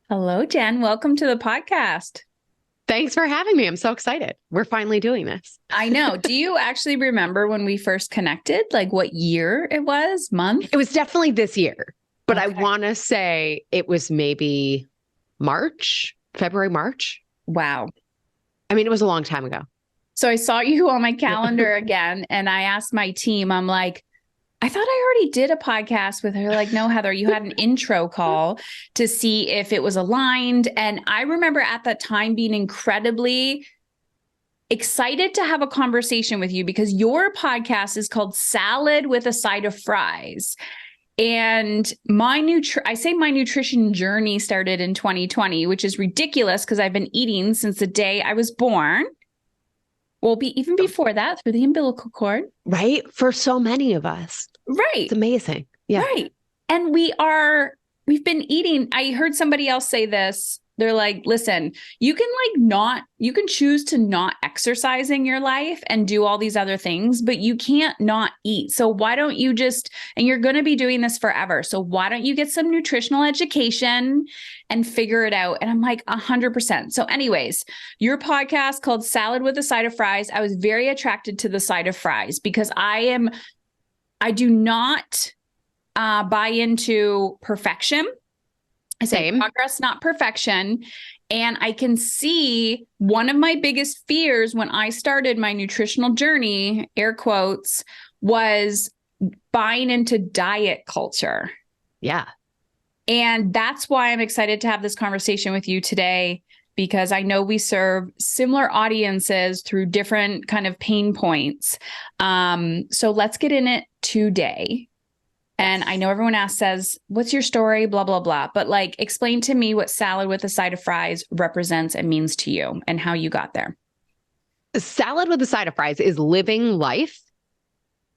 Hello, Jen. Welcome to the podcast. Thanks for having me. I'm so excited. We're finally doing this. I know. Do you actually remember when we first connected? Like what year it was, month? It was definitely this year, but I Okay. want to say it was maybe March, February, March. Wow. I mean, it was a long time ago. So I saw you on my calendar again, and I asked my team, I'm like, I thought I already did a podcast with her. Like, no, Heather, you had an intro call to see if it was aligned. And I remember at that time being incredibly excited to have a conversation with you because your podcast is called Salad with a Side of Fries. And I say my nutrition journey started in 2020, which is ridiculous because I've been eating since the day I was born. Well, even before that, through the umbilical cord. Right? For so many of us. Right. It's amazing. Yeah. Right. And we've been eating. I heard somebody else say this. They're like, listen, you can choose to not exercise in your life and do all these other things, but you can't not eat. So why don't you and you're going to be doing this forever. So why don't you get some nutritional education and figure it out? And I'm like 100%. So anyways, your podcast called Salad with a Side of Fries. I was very attracted to the side of fries because I do not buy into perfection. I say Same. progress, not perfection. And I can see one of my biggest fears when I started my nutritional journey, air quotes, was buying into diet culture. Yeah. And that's why I'm excited to have this conversation with you today, because I know we serve similar audiences through different kind of pain points. So let's get in it today. And I know everyone says, what's your story? Blah, blah, blah. But like, explain to me what salad with a side of fries represents and means to you and how you got there. Salad with a side of fries is living life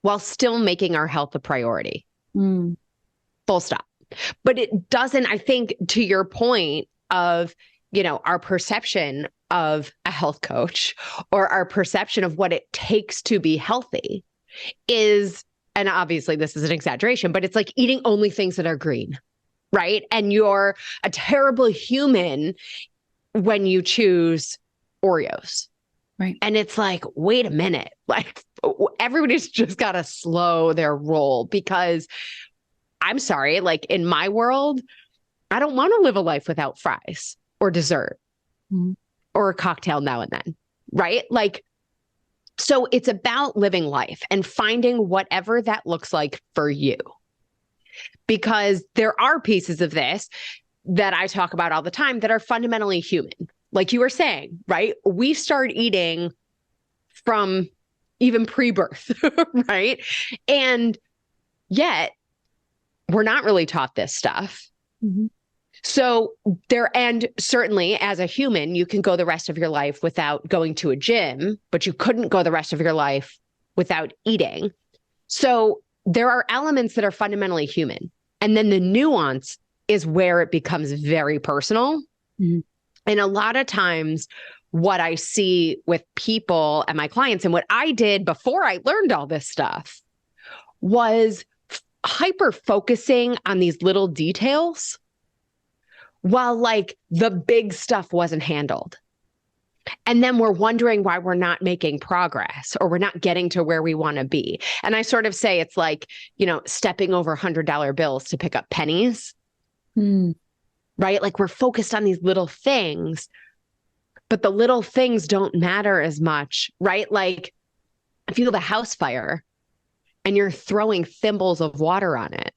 while still making our health a priority. Mm. Full stop. But it doesn't, I think, to your point of, our perception of a health coach or our perception of what it takes to be healthy is, and obviously this is an exaggeration, but it's like eating only things that are green, right? And you're a terrible human when you choose Oreos. Right. And it's like, wait a minute, like everybody's just got to slow their roll because I'm sorry, like in my world, I don't want to live a life without fries or dessert or a cocktail now and then, right? Like, so it's about living life and finding whatever that looks like for you. Because there are pieces of this that I talk about all the time that are fundamentally human. Like you were saying, right? We start eating from even pre-birth, right? And yet we're not really taught this stuff. Mm-hmm. So and certainly as a human, you can go the rest of your life without going to a gym, but you couldn't go the rest of your life without eating. So there are elements that are fundamentally human. And then the nuance is where it becomes very personal. Mm-hmm. And a lot of times what I see with people and my clients and what I did before I learned all this stuff was hyper focusing on these little details while like the big stuff wasn't handled. And then we're wondering why we're not making progress or we're not getting to where we want to be. And I sort of say it's like, stepping over $100 bills to pick up pennies, right? Like we're focused on these little things, but the little things don't matter as much, right? Like if you have a house fire and you're throwing thimbles of water on it,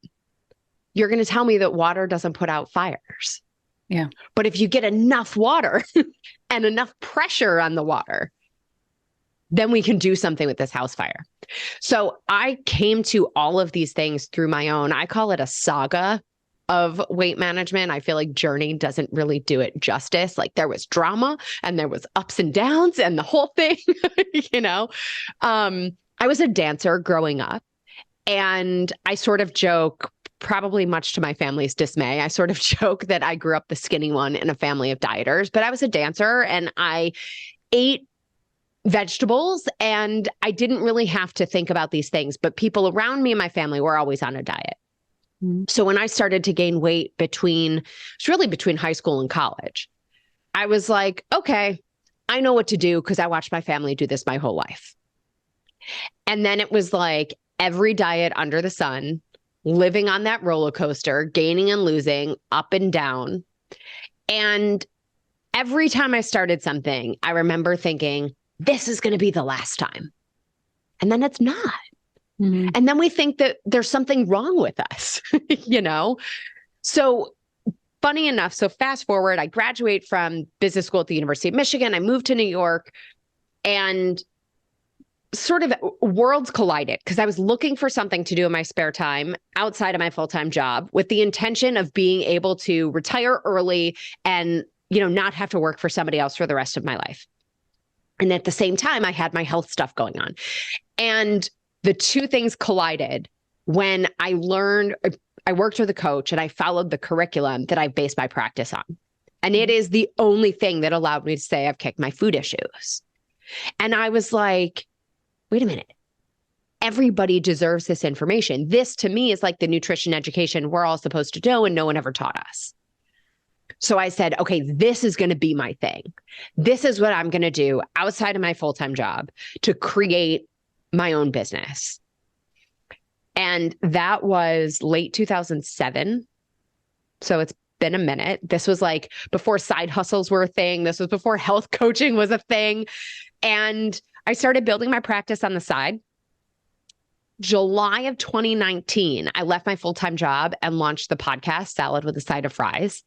you're going to tell me that water doesn't put out fires. Yeah. But if you get enough water and enough pressure on the water, then we can do something with this house fire. So I came to all of these things through my own, I call it a saga of weight management. I feel like journey doesn't really do it justice. Like there was drama and there was ups and downs and the whole thing, I was a dancer growing up and I sort of joke, probably much to my family's dismay, I sort of joke that I grew up the skinny one in a family of dieters, but I was a dancer and I ate vegetables and I didn't really have to think about these things, but people around me and my family were always on a diet. So when I started to gain weight it's really between high school and college, I was like, okay, I know what to do because I watched my family do this my whole life. And then it was like every diet under the sun, living on that roller coaster, gaining and losing, up and down. And every time I started something, I remember thinking, this is going to be the last time. And then it's not. Mm-hmm. And then we think that there's something wrong with us, So funny enough, so fast forward, I graduate from business school at the University of Michigan. I moved to New York, and sort of worlds collided because I was looking for something to do in my spare time outside of my full-time job with the intention of being able to retire early and, not have to work for somebody else for the rest of my life. And at the same time, I had my health stuff going on. And the two things collided when I worked with a coach and I followed the curriculum that I based my practice on. And it is the only thing that allowed me to say I've kicked my food issues. And I was like, wait a minute. Everybody deserves this information. This to me is like the nutrition education we're all supposed to know and no one ever taught us. So I said, okay, this is going to be my thing. This is what I'm going to do outside of my full-time job to create my own business. And that was late 2007. So it's been a minute. This was like before side hustles were a thing. This was before health coaching was a thing. And I started building my practice on the side. July of 2019, I left my full-time job and launched the podcast, Salad with a Side of Fries,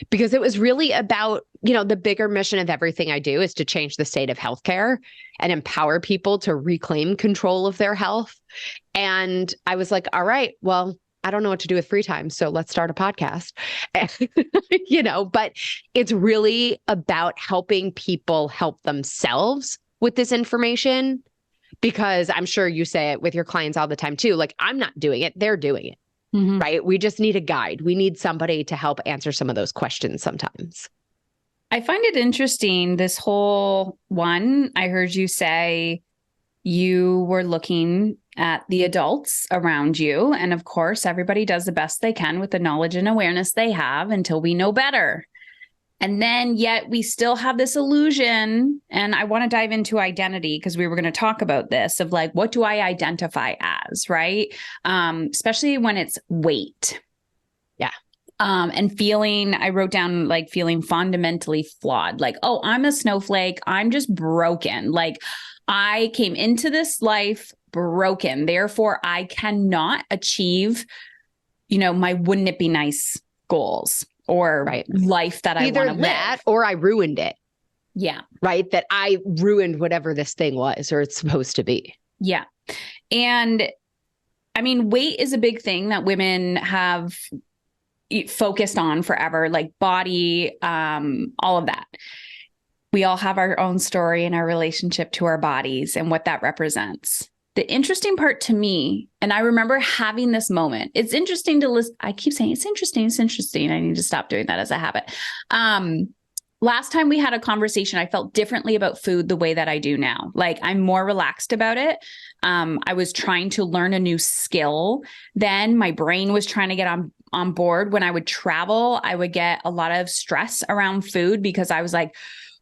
because it was really about, the bigger mission of everything I do is to change the state of healthcare and empower people to reclaim control of their health. And I was like, all right, well, I don't know what to do with free time, so let's start a podcast. But it's really about helping people help themselves with this information, because I'm sure you say it with your clients all the time too. Like, I'm not doing it, they're doing it, right? We just need a guide. We need somebody to help answer some of those questions sometimes. I find it interesting, this whole one, I heard you say you were looking at the adults around you. And of course, everybody does the best they can with the knowledge and awareness they have until we know better. And then yet we still have this illusion. And I want to dive into identity because we were going to talk about this of like, what do I identify as, right? Especially when it's weight. Yeah. And I wrote down like feeling fundamentally flawed, like, oh, I'm a snowflake. I'm just broken. Like, I came into this life broken. Therefore, I cannot achieve, my wouldn't it be nice goals or life that I want to live. Either that or I ruined it. Yeah. Right. That I ruined whatever this thing was or it's supposed to be. Yeah. And I mean, weight is a big thing that women have focused on forever, like body, all of that. We all have our own story and our relationship to our bodies and what that represents. The interesting part to me, and I remember having this moment, it's interesting to listen. I keep saying it's interesting. It's interesting. I need to stop doing that as a habit. Last time we had a conversation, I felt differently about food the way that I do now. Like, I'm more relaxed about it. I was trying to learn a new skill. Then my brain was trying to get on board. When I would travel, I would get a lot of stress around food because I was like,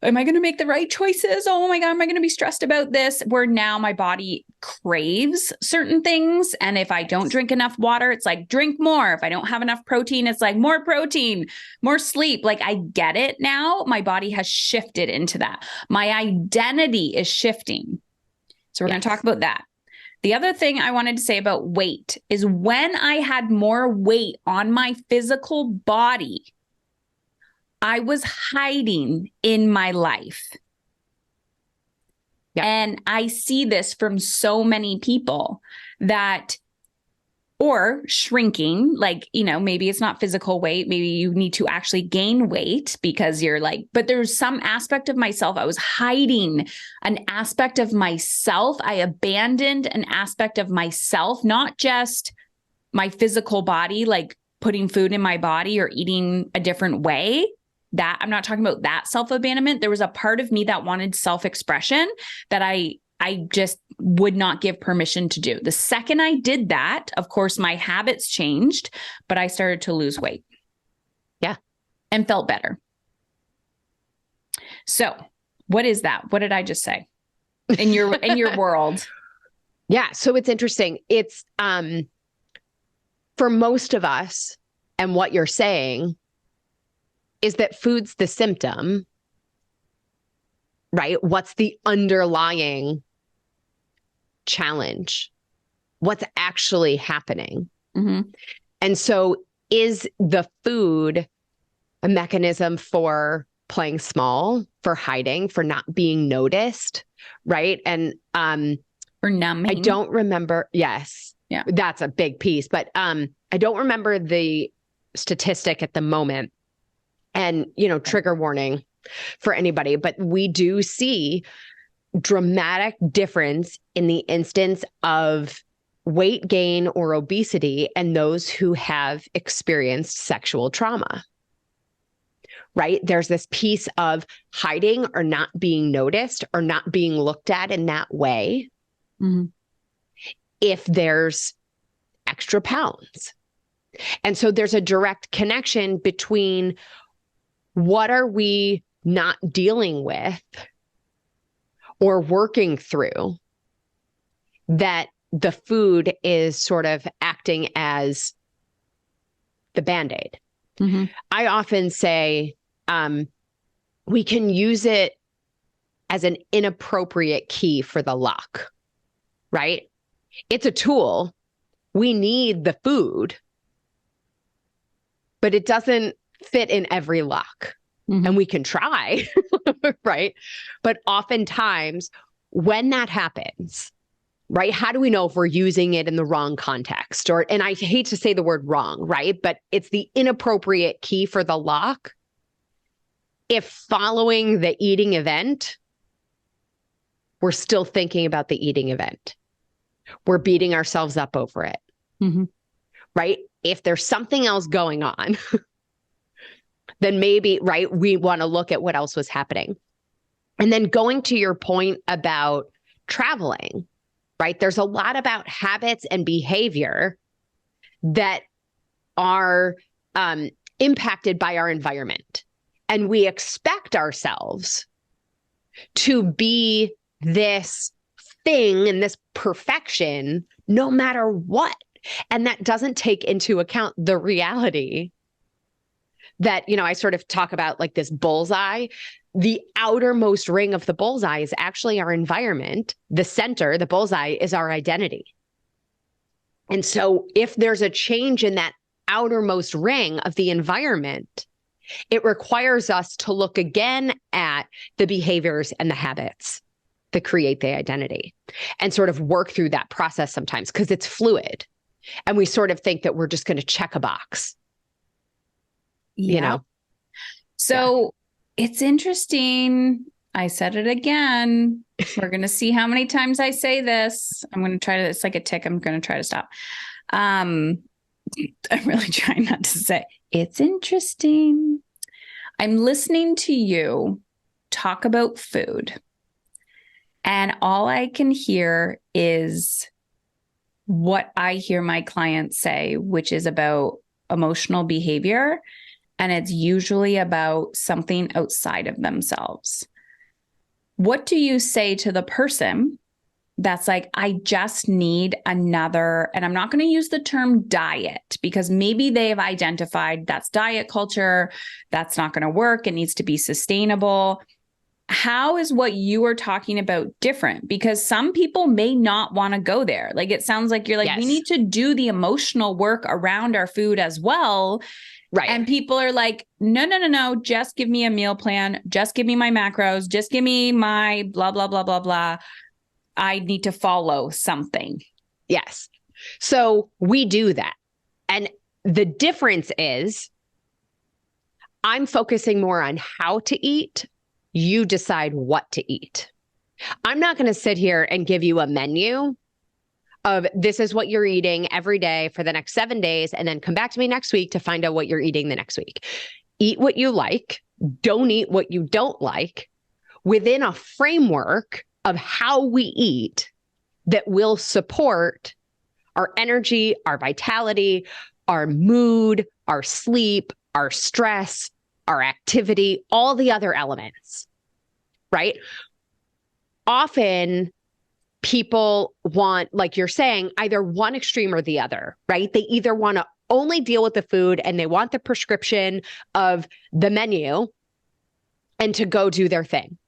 am I going to make the right choices? Oh my God, am I going to be stressed about this? Where now my body craves certain things. And if I don't drink enough water, it's like, drink more. If I don't have enough protein, it's like more protein, more sleep. Like, I get it now. My body has shifted into that. My identity is shifting. So we're going to talk about that. The other thing I wanted to say about weight is when I had more weight on my physical body, I was hiding in my life. Yeah. And I see this from so many people or shrinking, like, maybe it's not physical weight. Maybe you need to actually gain weight because you're like, but there's some aspect of myself. I was hiding an aspect of myself. I abandoned an aspect of myself, not just my physical body, like putting food in my body or eating a different way. That I'm not talking about that self-abandonment. There was a part of me that wanted self-expression that I I just would not give permission to do. The second I did that, of course, my habits changed, but I started to lose weight. Yeah. And felt better. So what is that? What did I just say in your world? Yeah. So it's interesting. It's, for most of us, and what you're saying is that food's the symptom, right? What's the underlying challenge? What's actually happening? Mm-hmm. And so is the food a mechanism for playing small, for hiding, for not being noticed, right? And for numbing. I don't remember. Yes. Yeah. That's a big piece. But I don't remember the statistic at the moment. And, trigger warning for anybody, but we do see dramatic difference in the instance of weight gain or obesity and those who have experienced sexual trauma. Right? There's this piece of hiding or not being noticed or not being looked at in that way. Mm-hmm. If there's extra pounds. And so there's a direct connection between what are we not dealing with or working through that the food is sort of acting as the Band-Aid. Mm-hmm. I often say we can use it as an inappropriate key for the lock, right? It's a tool. We need the food, but it doesn't fit in every lock. Mm-hmm. And we can try, right? But oftentimes when that happens, right? How do we know if we're using it in the wrong context? And I hate to say the word wrong, right? But it's the inappropriate key for the lock. If following the eating event, we're still thinking about the eating event. We're beating ourselves up over it, mm-hmm. right? If there's something else going on, then maybe, right, we want to look at what else was happening. And then going to your point about traveling, right? There's a lot about habits and behavior that are impacted by our environment. And we expect ourselves to be this thing and this perfection no matter what. And that doesn't take into account the reality that, I sort of talk about like this bullseye. The outermost ring of the bullseye is actually our environment. The center, the bullseye, is our identity. And so if there's a change in that outermost ring of the environment, it requires us to look again at the behaviors and the habits that create the identity and sort of work through that process sometimes because it's fluid. And we sort of think that we're just going to check a box. Yeah. So it's interesting. I said it again. We're going to see how many times I say this. I'm going to try to, it's like a tick. I'm going to try to stop. I'm really trying not to say it's interesting. I'm listening to you talk about food, and all I can hear is what I hear my clients say, which is about emotional behavior. And it's usually about something outside of themselves. What do you say to the person that's like, I just need another, and I'm not going to use the term diet because maybe they have identified that's diet culture. That's not going to work. It needs to be sustainable. How is what you are talking about different? Because some people may not want to go there. Like, it sounds like you're like, we need to do the emotional work around our food as well. Right. And people are like, no. Just give me a meal plan. Just give me my macros. Just give me my blah, blah, blah, blah, blah. I need to follow something. Yes. So we do that. And the difference is I'm focusing more on how to eat. You decide what to eat. I'm not going to sit here and give you a menu of this is what you're eating every day for the next 7 days, and then come back to me next week to find out what you're eating the next week. Eat what you like. Don't eat what you don't like within a framework of how we eat that will support our energy, our vitality, our mood, our sleep, our stress, our activity, all the other elements, right? Often people want, like you're saying, either one extreme or the other, right? They either want to only deal with the food and they want the prescription of the menu and to go do their thing.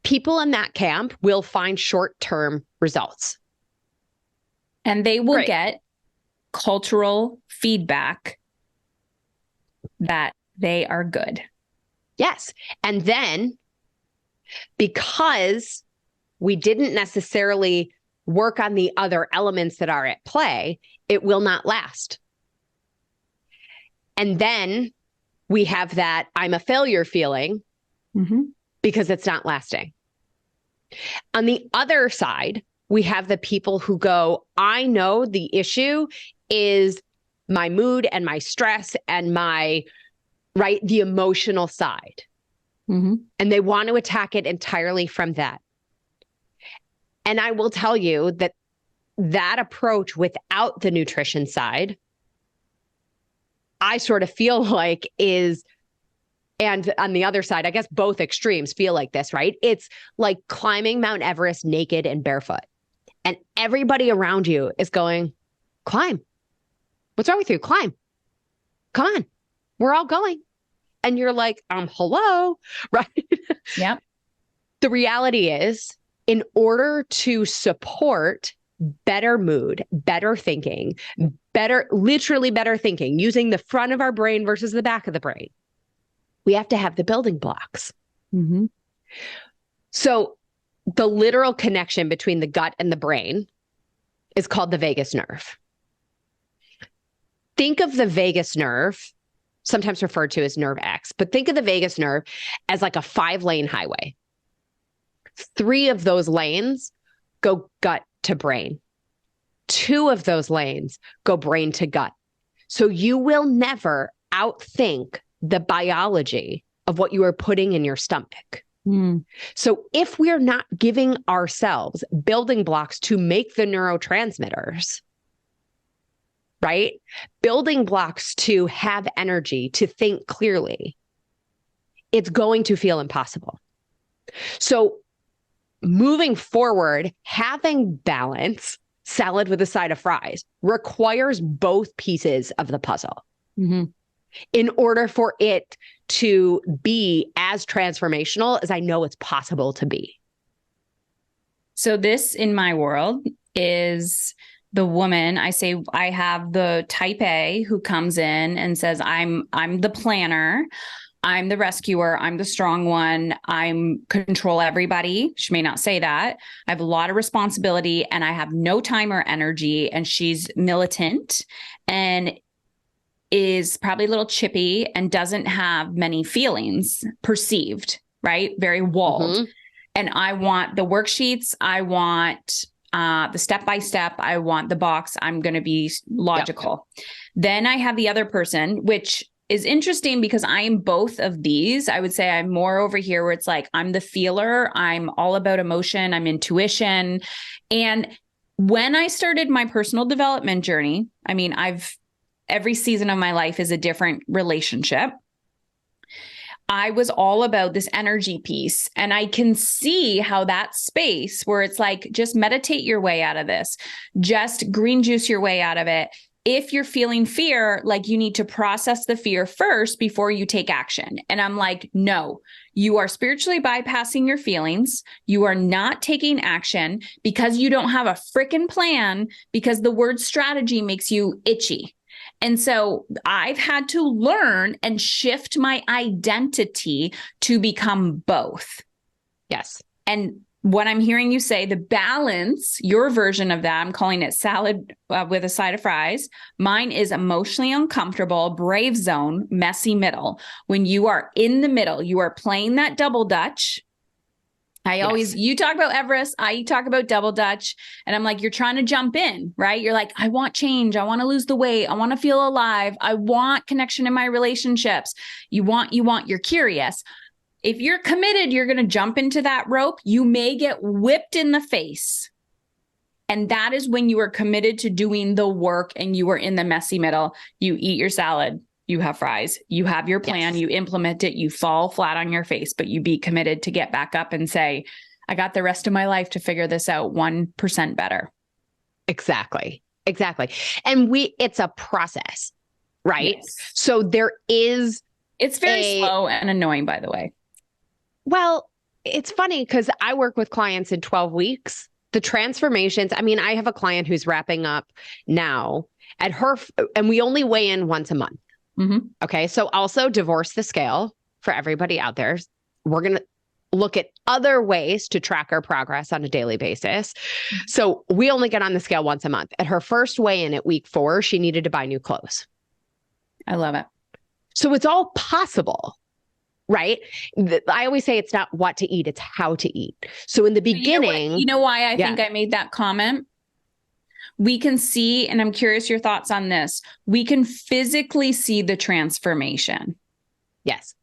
People in that camp will find short-term results. And they will get cultural feedback that they are good. Yes. And then because we didn't necessarily work on the other elements that are at play, it will not last. And then we have that I'm a failure feeling because it's not lasting. On the other side, we have the people who go, I know the issue is my mood and my stress and my, right, the emotional side. And they want to attack it entirely from that. And I will tell you that that approach without the nutrition side, I sort of feel like is, and on the other side, I guess both extremes feel like this, right? It's like climbing Mount Everest naked and barefoot. And everybody around you is going, climb. What's wrong with you? Climb. Come on. We're all going. And you're like, hello, right? Yep. The reality is, in order to support better mood, better thinking, literally better thinking, using the front of our brain versus the back of the brain, we have to have the building blocks. So the literal connection between the gut and the brain is called the vagus nerve. Think of the vagus nerve, sometimes referred to as nerve X, but think of the vagus nerve as like a 5-lane highway. 3 of those lanes go gut to brain. 2 of those lanes go brain to gut. So you will never outthink the biology of what you are putting in your stomach. So if we're not giving ourselves building blocks to make the neurotransmitters, right? Building blocks to have energy, to think clearly, it's going to feel impossible. So moving forward, having balance, salad with a side of fries, requires both pieces of the puzzle in order for it to be as transformational as I know it's possible to be. So this, in my world, is the woman. I say I have the type A who comes in and says, I'm the planner. I'm the rescuer. I'm the strong one. I'm control everybody. She may not say that. I have a lot of responsibility and I have no time or energy. And she's militant and is probably a little chippy and doesn't have many feelings perceived, right? Very walled. And I want the worksheets. I want the step-by-step. I want the box. I'm going to be logical. Then I have the other person, which is interesting because I am both of these. I would say I'm more over here where it's like, I'm the feeler. I'm all about emotion. I'm intuition. And when I started my personal development journey, I mean, every season of my life is a different relationship. I was all about this energy piece. And I can see how that space where it's like, just meditate your way out of this, just green juice your way out of it. If you're feeling fear, like you need to process the fear first before you take action. And I'm like, no, you are spiritually bypassing your feelings. You are not taking action because you don't have a freaking plan, because the word strategy makes you itchy. And so I've had to learn and shift my identity to become both. Yes. And what I'm hearing you say, the balance, your version of that, I'm calling it salad with a side of fries. Mine is emotionally uncomfortable, brave zone, messy middle. When you are in the middle, you are playing that double dutch. You talk about Everest, I talk about double dutch. And I'm like, you're trying to jump in, right? You're like, I want change. I want to lose the weight. I want to feel alive. I want connection in my relationships. You're curious. If you're committed, you're going to jump into that rope. You may get whipped in the face. And that is when you are committed to doing the work and you are in the messy middle. You eat your salad, you have fries, you have your plan, you implement it, you fall flat on your face, but you be committed to get back up and say, I got the rest of my life to figure this out 1% better. Exactly. And it's a process, right? Yes. So it's very slow and annoying, by the way. Well, it's funny because I work with clients in 12 weeks. The transformations, I mean, I have a client who's wrapping up now and we only weigh in once a month. Mm-hmm. Okay. So also divorce the scale for everybody out there. We're going to look at other ways to track our progress on a daily basis. So we only get on the scale once a month. At her first weigh in at week 4, she needed to buy new clothes. I love it. So it's all possible. Right? I always say it's not what to eat, it's how to eat. So in the beginning... You know why I think I made that comment? We can see, and I'm curious your thoughts on this, we can physically see the transformation. Yes.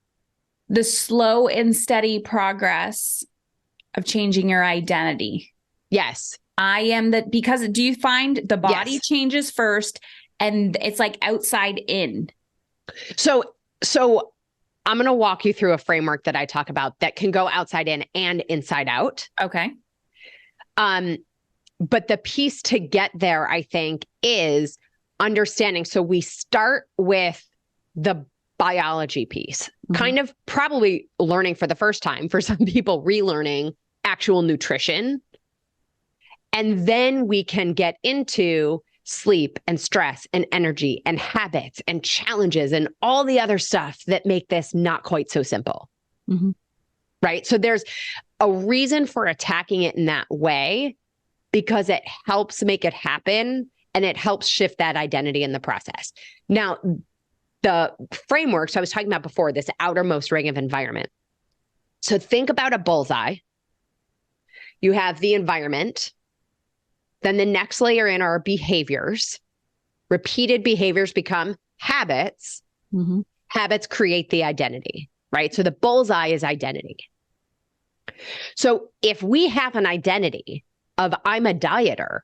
The slow and steady progress of changing your identity. Yes. Because do you find the body changes first and it's like outside in? So I'm going to walk you through a framework that I talk about that can go outside in and inside out. Okay. But the piece to get there, I think, is understanding. So we start with the biology piece, kind of probably learning for the first time, for some people, relearning actual nutrition. And then we can get into sleep and stress and energy and habits and challenges and all the other stuff that make this not quite so simple. Mm-hmm. Right? So there's a reason for attacking it in that way because it helps make it happen and it helps shift that identity in the process. Now, the frameworks I was talking about before, this outermost ring of environment. So think about a bullseye. You have the environment. Then the next layer in are behaviors. Repeated behaviors become habits. Mm-hmm. Habits create the identity, right? So the bullseye is identity. So if we have an identity of I'm a dieter,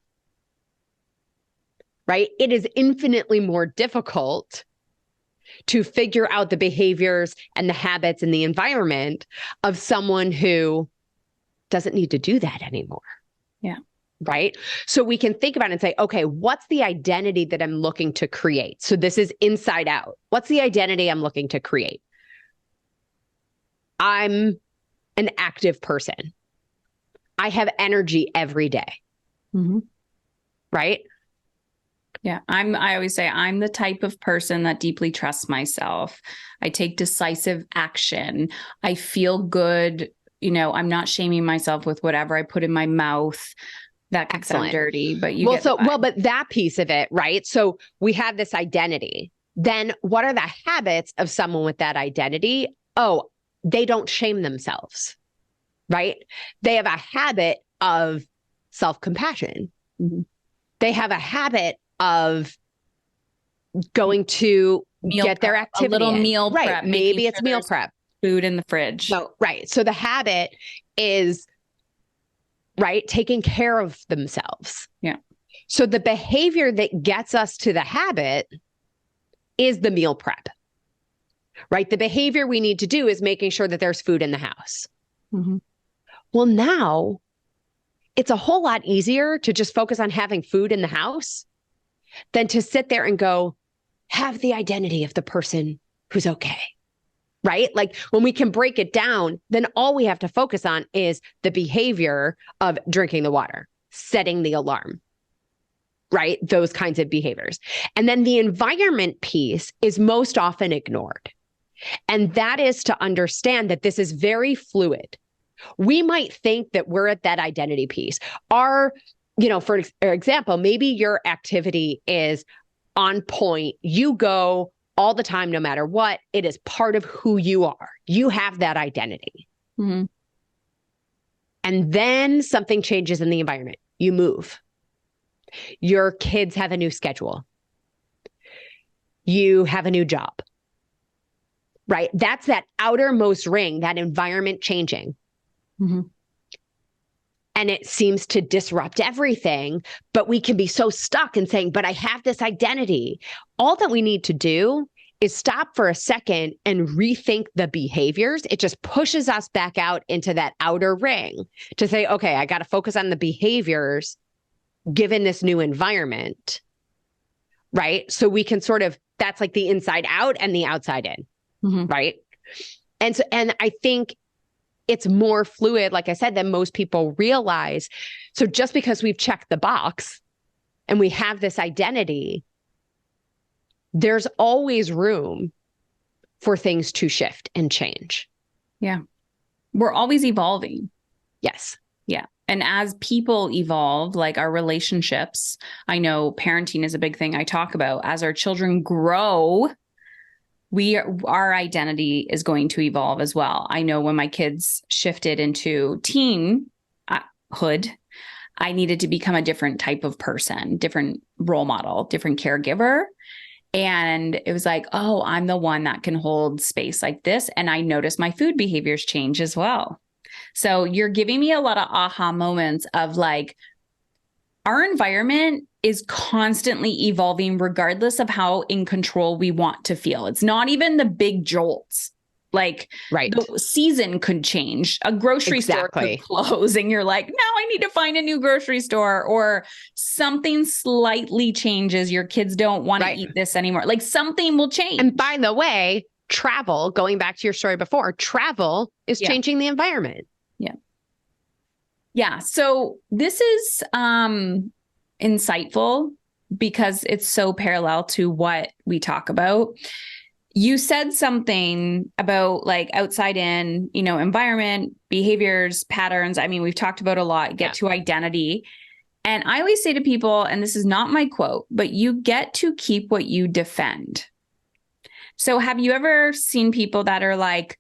right? It is infinitely more difficult to figure out the behaviors and the habits and the environment of someone who doesn't need to do that anymore. Yeah. Right? So we can think about it and say, okay, what's the identity that I'm looking to create? So this is inside out. What's the identity I'm looking to create? I'm an active person. I have energy every day. Mm-hmm. Right? Yeah. I always say I'm the type of person that deeply trusts myself. I take decisive action. I feel good. I'm not shaming myself with whatever I put in my mouth. That could sound dirty, but but that piece of it, right? So we have this identity. Then what are the habits of someone with that identity? Oh, they don't shame themselves, right? They have a habit of self-compassion. Mm-hmm. They have a habit of going to get their activity. A little in. meal right. prep. Maybe it's meal prep. Food in the fridge. So, right. So the habit is, right, taking care of themselves. Yeah. So the behavior that gets us to the habit is the meal prep, right? The behavior we need to do is making sure that there's food in the house. Mm-hmm. Well, now it's a whole lot easier to just focus on having food in the house than to sit there and go, have the identity of the person who's okay. Right? Like when we can break it down, then all we have to focus on is the behavior of drinking the water, setting the alarm, right? Those kinds of behaviors. And then the environment piece is most often ignored. And that is to understand that this is very fluid. We might think that we're at that identity piece. For example, maybe your activity is on point. You go all the time, no matter what. It is part of who you are. You have that identity. Mm-hmm. And then something changes in the environment. You move. Your kids have a new schedule. You have a new job. right? That's that outermost ring, that environment changing. Mm-hmm. And it seems to disrupt everything, but we can be so stuck in saying, but I have this identity. All that we need to do is stop for a second and rethink the behaviors. It just pushes us back out into that outer ring to say, okay, I got to focus on the behaviors given this new environment, right? So we can sort of, that's like the inside out and the outside in, Mm-hmm. right? And I think it's more fluid, like I said, than most people realize. So just because we've checked the box and we have this identity, there's always room for things to shift and change. Yeah. We're always evolving. Yes. Yeah. And as people evolve, like our relationships, I know parenting is a big thing I talk about. As our children grow, our identity is going to evolve as well. I know when my kids shifted into teenhood, I needed to become a different type of person, different role model, different caregiver. And it was like, oh, I'm the one that can hold space like this. And I noticed my food behaviors change as well. So you're giving me a lot of aha moments of like, our environment is constantly evolving regardless of how in control we want to feel. It's not even the big jolts. Like right. The season could change. A grocery store could close and you're like, now I need to find a new grocery store, or something slightly changes. Your kids don't want to eat this anymore. Like something will change. And by the way, travel, going back to your story before, travel is changing the environment. Yeah. Yeah. So this is insightful because it's so parallel to what we talk about. You said something about like outside in, environment, behaviors, patterns. I mean, we've talked about a lot, get to identity. And I always say to people, and this is not my quote, but you get to keep what you defend. So have you ever seen people that are like,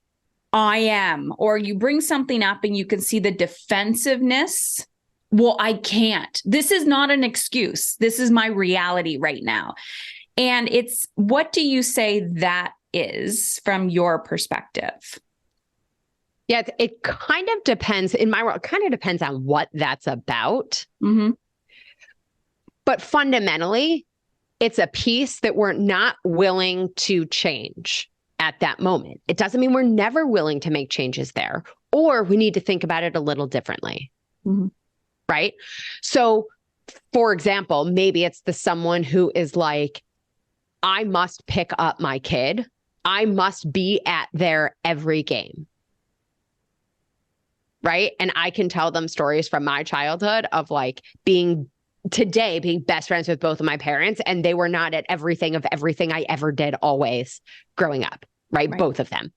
I am, or you bring something up and you can see the defensiveness? Well, I can't. This is not an excuse. This is my reality right now. And it's, what do you say that is from your perspective? Yeah, it kind of depends. In my world, it kind of depends on what that's about. Mm-hmm. But fundamentally, it's a piece that we're not willing to change at that moment. It doesn't mean we're never willing to make changes there, or we need to think about it a little differently. Mm-hmm. Right? So, for example, maybe it's the someone who is like, I must pick up my kid. I must be at their every game. Right? And I can tell them stories from my childhood of like being best friends with both of my parents, and they were not at everything I ever did always growing up. Right? Both of them.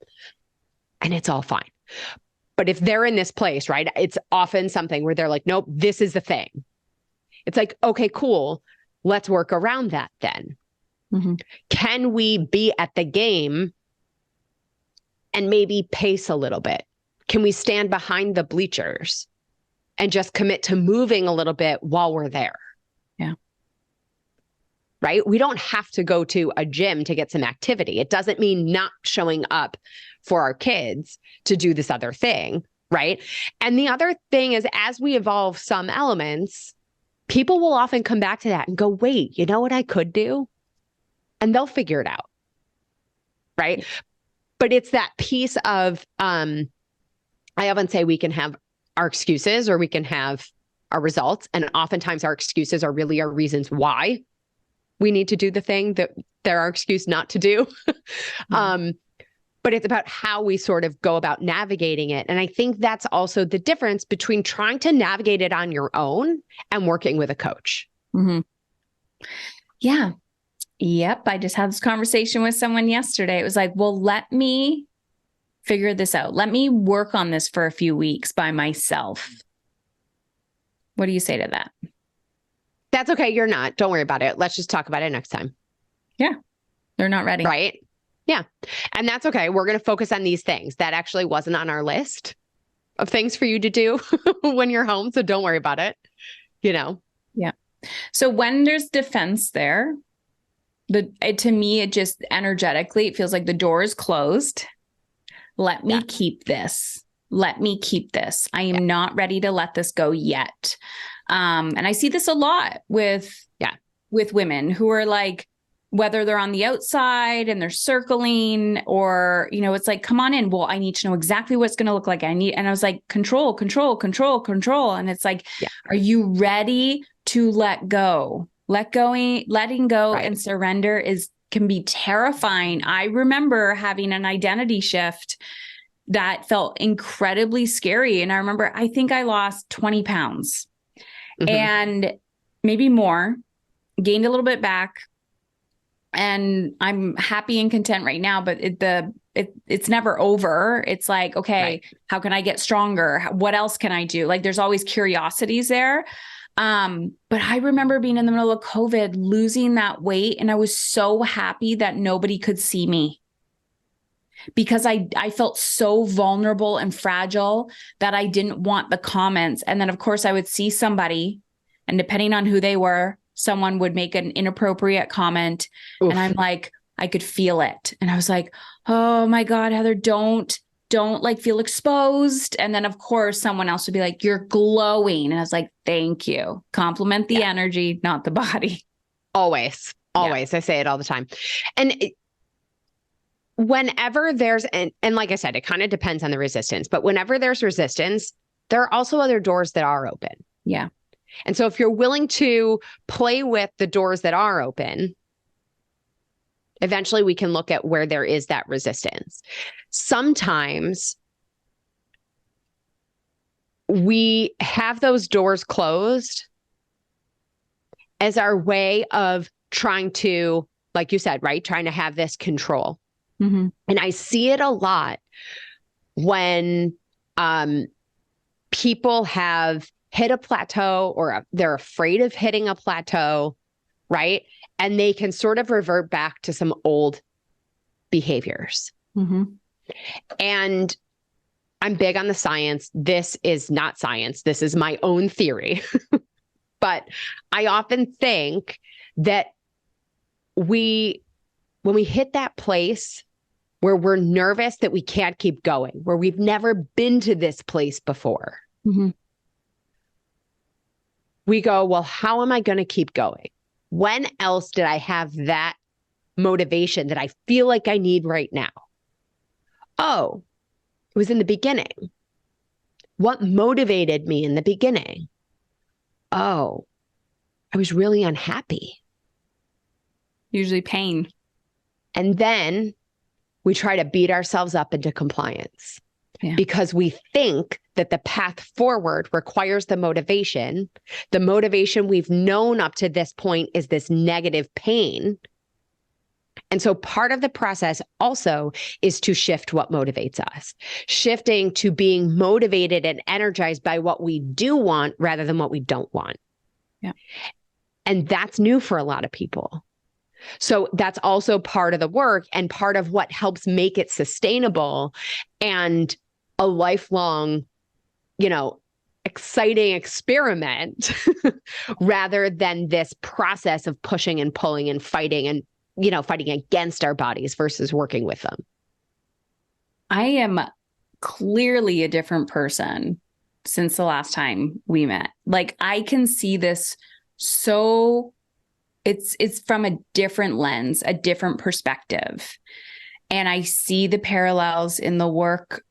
And it's all fine. But if they're in this place, right, it's often something where they're like, nope, this is the thing. It's like, okay, cool. Let's work around that then. Mm-hmm. Can we be at the game and maybe pace a little bit? Can we stand behind the bleachers and just commit to moving a little bit while we're there? Yeah. Right? We don't have to go to a gym to get some activity. It doesn't mean not showing up for our kids to do this other thing, right? And the other thing is, as we evolve some elements, people will often come back to that and go, wait, you know what I could do? And they'll figure it out, right? But it's that piece of, I often say we can have our excuses or we can have our results. And oftentimes our excuses are really our reasons why we need to do the thing that they're our excuse not to do. Mm-hmm. But it's about how we sort of go about navigating it. And I think that's also the difference between trying to navigate it on your own and working with a coach. Mm-hmm. Yeah. Yep. I just had this conversation with someone yesterday. It was like, well, let me figure this out. Let me work on this for a few weeks by myself. What do you say to that? That's okay. You're not. Don't worry about it. Let's just talk about it next time. Yeah. They're not ready. Right. Yeah. And that's okay. We're going to focus on these things. That actually wasn't on our list of things for you to do when you're home. So don't worry about it. Yeah. So when there's defense there, To me, it just energetically, it feels like the door is closed. Let me keep this. Let me keep this. I am not ready to let this go yet. And I see this a lot with women who are like, whether they're on the outside and they're circling, or, you know, it's like, come on in. Well, I need to know exactly what it's going to look like. And I was like, control. And it's like, are you ready to let go? Letting go and surrender can be terrifying. I remember having an identity shift that felt incredibly scary. And I remember, I think I lost 20 pounds and maybe more, gained a little bit back. And I'm happy and content right now, but it's never over. It's like, okay, how can I get stronger? What else can I do? Like, there's always curiosities there. But I remember being in the middle of COVID, losing that weight. And I was so happy that nobody could see me because I felt so vulnerable and fragile that I didn't want the comments. And then of course I would see somebody, and depending on who they were, someone would make an inappropriate comment. Oof. And I'm like, I could feel it. And I was like, oh my God, Heather, don't like feel exposed. And then of course someone else would be like, you're glowing. And I was like, thank you. Compliment the energy, not the body. Always. I say it all the time. And whenever there's, and like I said, it kind of depends on the resistance, but whenever there's resistance, there are also other doors that are open. Yeah. And so if you're willing to play with the doors that are open, eventually we can look at where there is that resistance. Sometimes we have those doors closed as our way of trying to, like you said, right? Trying to have this control. And I see it a lot when people have hit a plateau or they're afraid of hitting a plateau, right? And they can sort of revert back to some old behaviors. And I'm big on the science. This is not science. This is my own theory. But I often think that when we hit that place where we're nervous that we can't keep going, where we've never been to this place before, we go, well, how am I going to keep going? When else did I have that motivation that I feel like I need right now? Oh, it was in the beginning. What motivated me in the beginning? Oh, I was really unhappy. Usually pain. And then we try to beat ourselves up into compliance because we think that the path forward requires the motivation. The motivation we've known up to this point is this negative pain. And so part of the process also is to shift what motivates us, shifting to being motivated and energized by what we do want rather than what we don't want. Yeah. And that's new for a lot of people. So that's also part of the work and part of what helps make it sustainable and a lifelong, exciting experiment rather than this process of pushing and pulling and fighting and, fighting against our bodies versus working with them. I am clearly a different person since the last time we met. Like, I can see this it's from a different lens, a different perspective. And I see the parallels in the work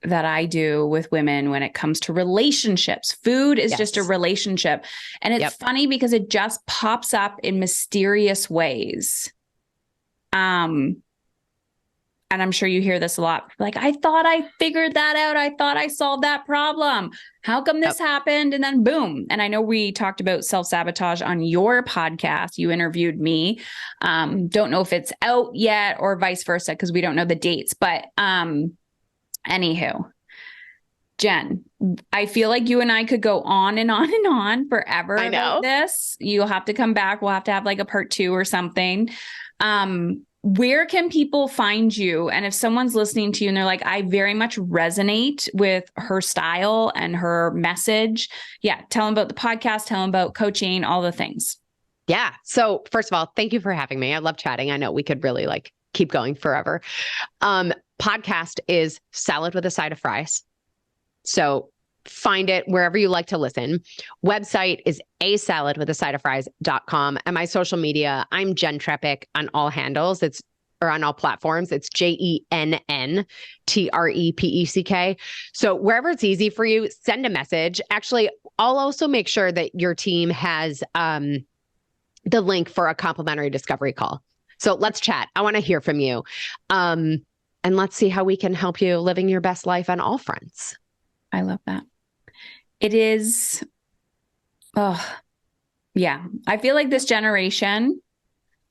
that I do with women when it comes to relationships. Food is just a relationship. And it's funny because it just pops up in mysterious ways. And I'm sure you hear this a lot. Like, I thought I figured that out. I thought I solved that problem. How come this happened? And then boom. And I know we talked about self-sabotage on your podcast. You interviewed me. Don't know if it's out yet or vice versa, because we don't know the dates. But anywho, Jen, I feel like you and I could go on and on and on forever about this. You'll have to come back. We'll have to have like a part 2 or something. Where can people find you? And if someone's listening to you and they're like, I very much resonate with her style and her message. Yeah. Tell them about the podcast, tell them about coaching, all the things. Yeah. So first of all, thank you for having me. I love chatting. I know we could really like keep going forever. Podcast is Salad with a Side of Fries. So find it wherever you like to listen. Website is asaladwithasideoffries.com. And my social media, I'm Jenn Trepeck on all handles. Or on all platforms. It's JennTrepeck. So wherever it's easy for you, send a message. Actually, I'll also make sure that your team has the link for a complimentary discovery call. So let's chat. I want to hear from you. And let's see how we can help you living your best life on all fronts. I love that. It is, yeah. I feel like this generation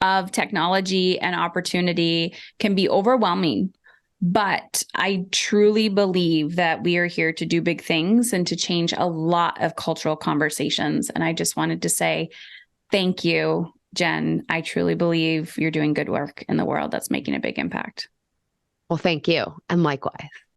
of technology and opportunity can be overwhelming, but I truly believe that we are here to do big things and to change a lot of cultural conversations. And I just wanted to say thank you, Jenn. I truly believe you're doing good work in the world that's making a big impact. Well, thank you. And likewise.